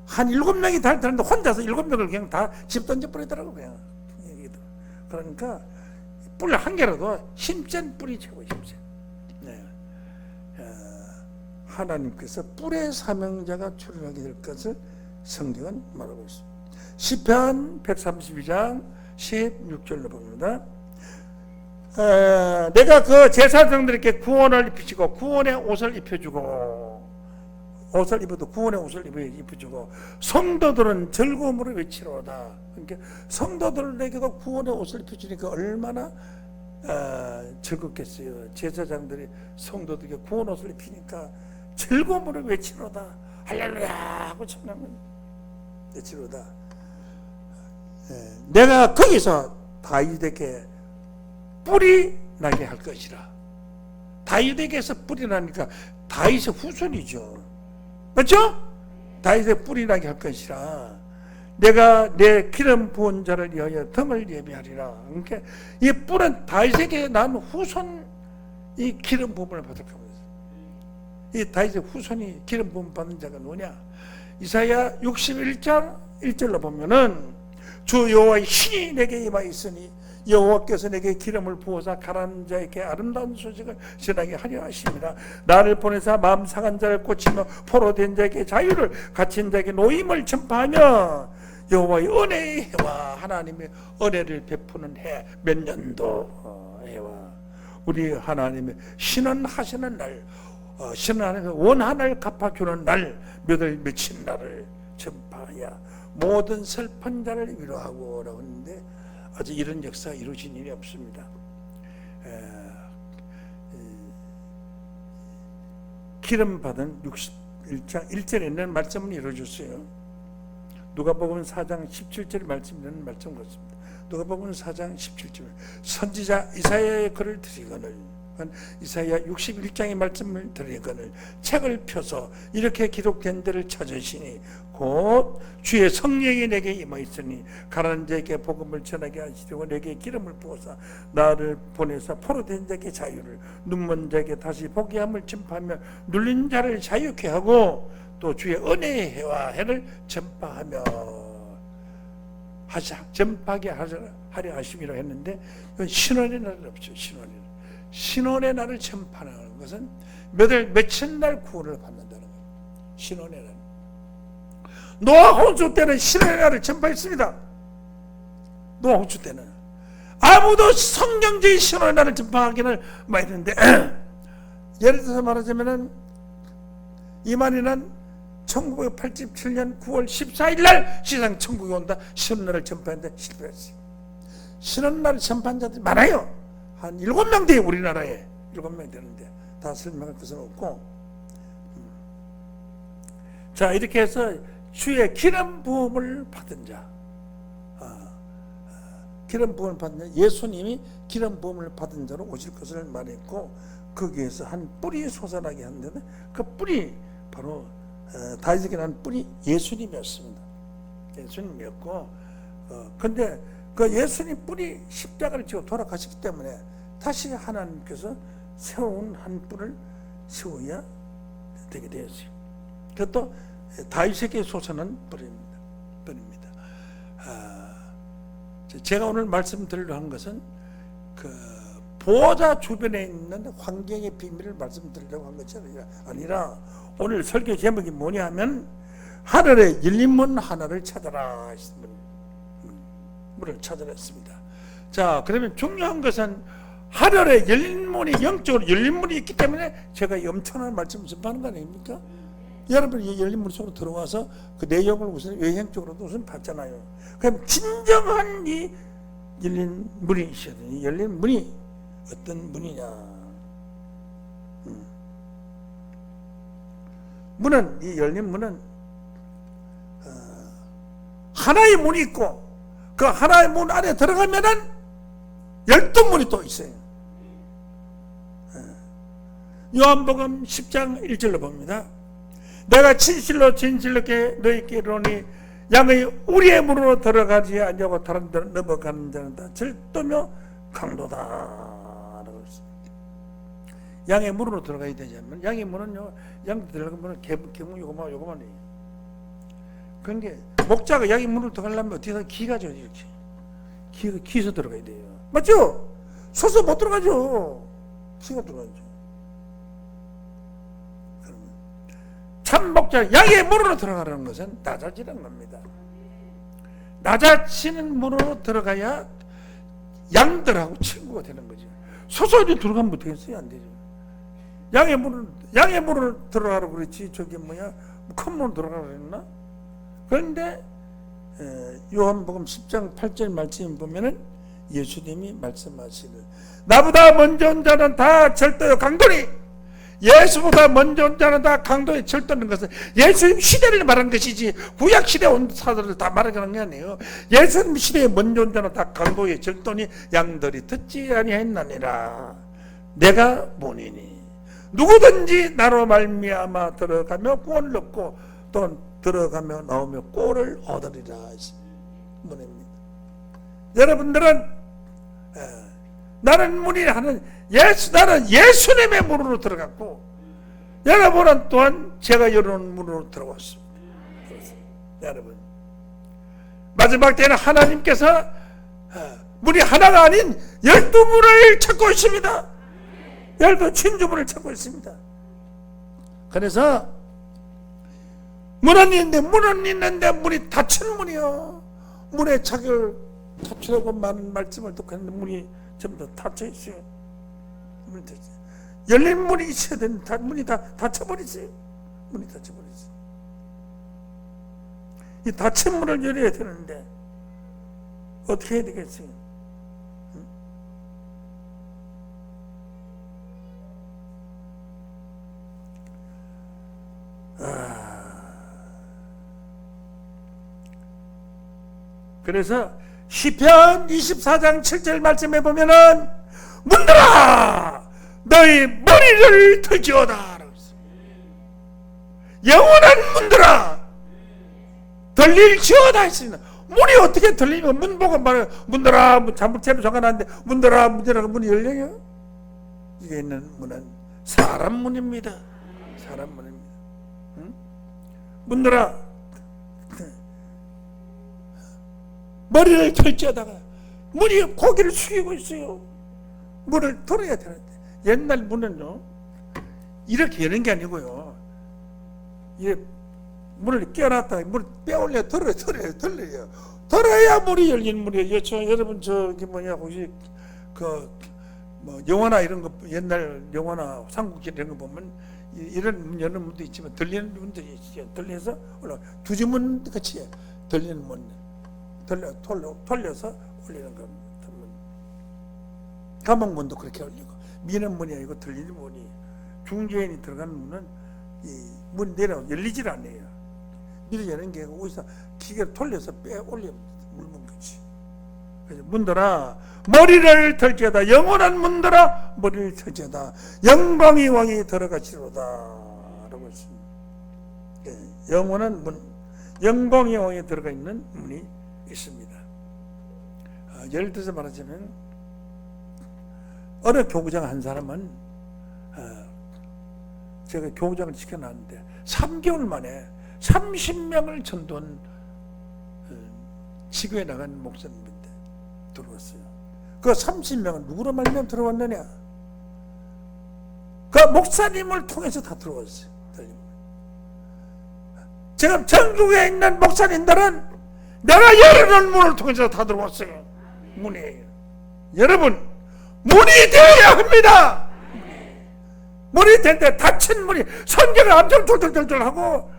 한 7명이 달렸는데 혼자서 7명을 그냥 다 집 던져버리더라고 그냥. 그러니까 뿔 한 개라도 힘센 뿔이 최고 힘센. 네. 하나님께서 뿔의 사명자가 출현하게 될 것을 성경은 말하고 있습니다. 시편 132장 16절로 봅니다. 내가 그 제사장들에게 구원을 입히시고 구원의 옷을 입혀주고, 옷을 입어도 구원의 옷을 입혀주고 성도들은 즐거움으로 외치로다. 그러니까 성도들에게도 구원의 옷을 입혀주니까 얼마나 즐겁겠어요. 제사장들이 성도들에게 구원 옷을 입히니까 즐거움으로 외치로다. 할렐루야 하고 찬양을 외치로다. 내가 거기서 다윗에게 뿔이 나게 할 것이라. 다윗에게서 뿔이 나니까 다윗의 후손이죠. 맞죠? 다윗의 뿔이 나게 할 것이라. 내가 내 기름 부은 자를 위하여 등을 예비하리라. 그러니까 이 뿔은 다윗에게 난 후손, 이 기름 부음을 받을 겁니다. 이 다윗의 후손이 기름 부음 받는 자가 누구냐? 이사야 61장 1절로 보면은 주 여호와의 신이 내게 임하 있으니 여호와께서 내게 기름을 부어서 가난한 자에게 아름다운 소식을 전하게 하려 하십니다. 나를 보내사 마음 상한 자를 고치며 포로된 자에게 자유를, 갇힌 자에게 노임을 전파하며 여호와의 은혜의 해와 하나님의 은혜를 베푸는 해, 몇 년도 해와 우리 하나님의 신원하시는 날, 신원하는 원한을 갚아주는 날, 몇월 며칠 날을 전파하여 모든 슬픈 자를 위로하고 라고 했는데 아직 이런 역사가 이루어진 일이 없습니다. 기름 받은 61장 1절에 있는 말씀은 이루어졌어요. 누가복음 4장 17절의 말씀이라는 말씀 같습니다. 누가복음 4장 17절 선지자 이사야의 글을 드리거늘, 이사야 61장의 말씀을 드리거늘 책을 펴서 이렇게 기록된 데를 찾으시니 곧 주의 성령이 내게 임하 있으니 가난한 자에게 복음을 전하게 하시려고 내게 기름을 부어서 나를 보내서 포로된 자에게 자유를, 눈먼 자에게 다시 보게 함을 전파하며 눌린 자를 자유케 하고 또 주의 은혜의 해와 해를 전파하며 전파하게 하려 하심이라 했는데 이건 신원의 날은 없죠. 신원의 날을 전파하는 것은 몇월 며칠 날 구원을 받는다는 거예요. 신원의 날. 노아 홍수 때는 신원의 날을 전파했습니다. 노아 홍수 때는 아무도 성경적인 신원의 날을 전파하기는 많이 했는데 예를 들어서 말하자면은 이만희는 1987년 9월 14일 날 세상 천국에 온다 신원날을 전파했는데 실패했어요. 신원날을 전파한 자들이 많아요. 한 7명 돼요. 우리나라에 7명 되는데 다 설명할 것은 없고, 자 이렇게 해서 주의 기름 부음을 받은 자, 기름 부음을 받은 자, 예수님이 기름 부음을 받은 자로 오실 것을 말했고 거기에서 한 뿔이 솟아나게 하는데 그 뿔이 바로 다윗에게 난 뿔이 예수님이었습니다. 예수님이었고, 근데 그 예수님 뿔이 십자가를 지고 돌아가셨기 때문에 다시 하나님께서 세운 한 뿔을 세워야 되게 되었어요. 그것도 다윗에게 솟아난 뿔입니다. 제가 오늘 말씀드리려고 한 것은 그 보호자 주변에 있는 환경의 비밀을 말씀드리려고 한 것이 아니라 오늘 설교 제목이 뭐냐 하면 하늘에 열린 문 하나를 찾아라 문을 찾아라 했습니다. 자 그러면 중요한 것은 하늘에 열린 문이 영적으로 열린 문이 있기 때문에 제가 엄청난 말씀을 전파하는 거 아닙니까? 여러분이 열린 문 속으로 들어와서 그 내용을 우선 외형적으로도 우선 봤잖아요. 그럼 진정한 이 열린 문이 있어야 돼요. 이 열린 문이 어떤 문이냐? 문은, 이 열린 문은 하나의 문이 있고 그 하나의 문 안에 들어가면은 12문이 또 있어요. 요한복음 10장 1절로 봅니다. 내가 진실로 진실롭게 너희에게 이르노니 양의 우리의 문으로 들어가지 아니하고 다른 데로 넘어가는 자는 다 절도며 강도다 라고 했습니다. 양의 문으로 들어가야 되냐면 양의 문은요, 양 들어가면 개문 요거만해요. 그러니까 목자가 양의 문으로 들어가려면 어떻게 해서 기가 져 이렇게 기에서 들어가야 돼요. 맞죠? 서서 못 들어가죠. 기가 들어가죠. 참 목자 양의 문으로 들어가라는 것은 낮아지는 겁니다. 낮아지는 문으로 들어가야 양들하고 친구가 되는 거죠. 소소하게 들어가면 어떻겠어요? 안 되죠. 양의 문으로 들어가라고 그랬지. 저기 큰 문으로 들어가라고 그랬나? 그런데 요한복음 10장 8절 말씀 보면은 예수님이 말씀하시는, 나보다 먼저 온 자는 다 절도요 강도니, 예수보다 먼저 온 자는 다 강도에 절도는 것은 예수님 시대를 말하는 것이지 구약 시대에 온 사람들을 다 말하는 게 아니에요. 예수님 시대에 먼저 온 자는 다 강도에 절도니 양들이 듣지 아니하였나니라. 내가 문이니 누구든지 나로 말미암아 들어가며 구원을 얻고 또 들어가며 나오며 꼴을 얻으리라. 문입니다. 여러분들은 나는 문이라 하는 나는 예수님의 문으로 들어갔고, 여러분은 또한 제가 열어놓은 문으로 들어왔습니다. 여러분, 마지막 때는 하나님께서 문이 하나가 아닌 12문을 찾고 있습니다. 12 진주문을 찾고 있습니다. 그래서 문은 있는데 문이 닫힌 문이요. 문의 자격을 닫히라고 많은 말씀을 듣는데 문이 전부 다 닫혀 있어요. 문이 닫혀. 열린 문이 있어야 되는데 문이 다 닫혀버리세요. 문이 닫혀버리세요. 이 닫힌 문을 열어야 되는데 어떻게 해야 되겠어요? 그래서 시편 24장 7절 말씀에 보면은 문들아 너희 머리를 들지어다, 영원한 문들아 들릴지어다 했습니다. 문이 어떻게 들리면 문 보고 말해 문들아 잠불채로 잠가놨는데 문들아 문이 열려요? 이게 있는 문은 사람 문입니다. 사람 문입니다. 응? 문들아 머리를 털지어다가 문이 고개를 숙이고 있어요. 문을 털어야 되는데 옛날 문은요 이렇게 여는 게 아니고요, 이게 문을 끼워놨다가 문을 빼올려 털어야 문이 열리는 문이에요. 여러분 저기 혹시 영화나 이런 거, 옛날 영화나 삼국지 이런 거 보면 이런 문 여는 문도 있지만 들리는 문도 있어요. 들려서 올라 두지문 같이 들리는 문 돌려서 올리는 겁니다. 감옥문도 그렇게 올리고, 미는 문이 아니고 들리는 문이, 중재인이 들어가는 문은 이 문 내려 열리질 않아요. 미리 여는 게 어디서 기계를 돌려서 빼 올립니다. 물문같이. 그래서 문들아 머리를 털지어다, 영원한 문들아 머리를 털지어다, 영광의 왕이 들어가시로다 라고 했습니다. 영원한 문, 영광의 왕이 들어가 있는 문이 있습니다. 예를 들어서 말하자면 어느 교구장 한 사람은 제가 교구장을 시켜놨는데 3개월 만에 30명을 전도한 지교에 나간 목사님인데 들어왔어요. 그 30명은 누구로 말미암아 들어왔느냐? 그 목사님을 통해서 다 들어왔어요. 지금 전국에 있는 목사님들은 내가 열어놓은 문을 통해서 다 들어왔어요. 문이에요. 여러분, 문이 되어야 합니다. 문이 되는데 닫힌 문이, 성경을 엄청 쫄쫄쫄쫄하고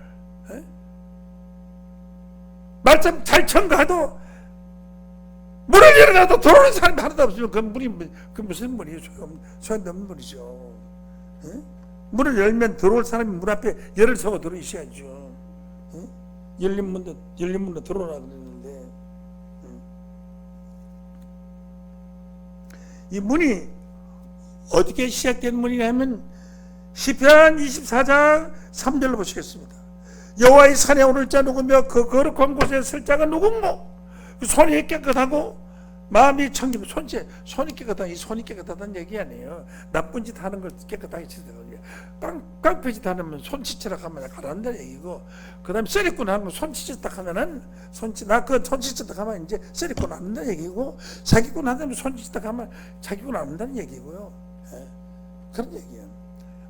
말씀 잘 청가도 문을 열어놔도 들어오는 사람이 하나도 없으면 그 문이, 그 무슨 문이에요? 소용없는 문이죠. 문을 열면 들어올 사람이 문 앞에 열을 서고 들어오셔야죠. 열린 문도 들어오라 그랬는데, 이 문이 어떻게 시작된 문이냐면 시편 24장 3절로 보시겠습니다. 여호와의 산에 오를 자 누구며 그 거룩한 곳에 설 자가 누군고? 손이 깨끗하고 마음이 청결, 손이 깨끗하다. 이 손이 깨끗하다는 얘기 아니에요. 나쁜 짓 하는 걸 깨끗하게 치더라고요. 깡패 짓 하면 손 씻으라 하면 가라앉는 얘기고, 그 다음에 쓰리꾼 하면 손 씻었다 하면은 손 씻었다 하면 이제 쓰리꾼 안 한다는 얘기고, 자기꾼 하면 손 씻었다 하면 자기꾼 안 한다는 얘기고요. 그런 얘기예요.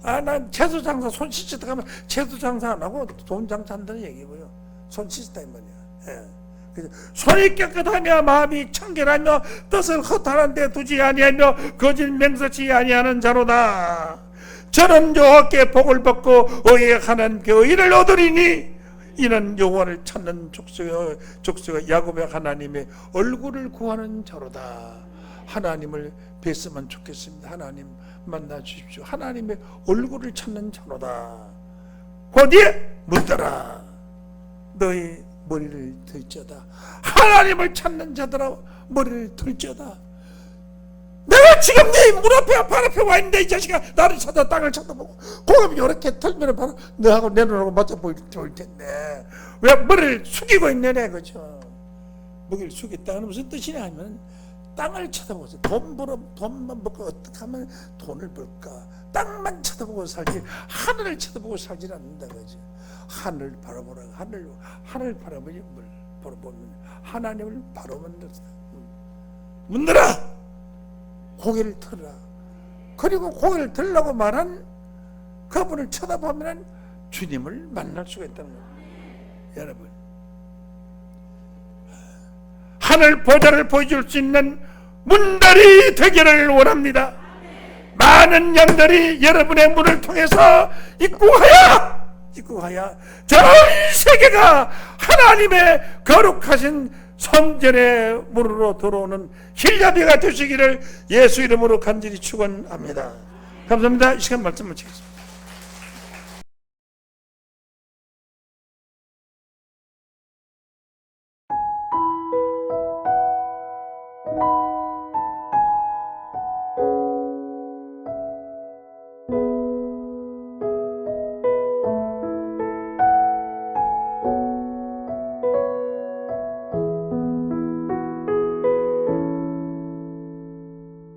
난 채소 장사 손 씻었다 하면 채소 장사 안 하고 돈 장사 한다는 얘기고요. 손 씻었다 이 말이야. 손이 깨끗하며 마음이 청결하며 뜻을 허탄한 데 두지 아니하며 거짓 맹세치 아니하는 자로다. 저는 여호와께 복을 받고 의의 하나님께 의를 얻으리니 이는 여호와를 찾는 족속의 야곱의 하나님의 얼굴을 구하는 자로다. 하나님을 뵀으면 좋겠습니다. 하나님 만나 주십시오. 하나님의 얼굴을 찾는 자로다. 곧이에 묻더라. 너희 머리를 들자다. 하나님을 찾는 자들아 머리를 들자다. 내가 지금 네 문 앞에 발 앞에 와 있는데 이 자식아 나를 찾아 땅을 쳐다보고 고개를 이렇게 털면 바로 너하고 내 눈하고 맞아 보일 텐데 왜 머리를 숙이고 있느냐 그죠? 머리를 숙였다는 무슨 뜻이냐 하면 땅을 쳐다보고 돈만 먹고 어떻게 하면 돈을 벌까? 땅만 쳐다보고 살지 하늘을 쳐다보고 살지 않는다 그죠? 하늘 바라보라. 하늘 바라보면 하나님을 바라보면 묻느라 고개를 들어라. 그리고 고개를 들라고 말한 그분을 쳐다보면 주님을 만날 수가 있다는 거예요. 여러분, 하늘 보좌를 보여줄 수 있는 문들이 되기를 원합니다. 많은 양들이 여러분의 문을 통해서 입구하여 전 세계가 하나님의 거룩하신 성전의 문으로 들어오는 힐야비가 되시기를 예수 이름으로 간절히 축원합니다. 감사합니다. 이 시간 말씀 마치겠습니다.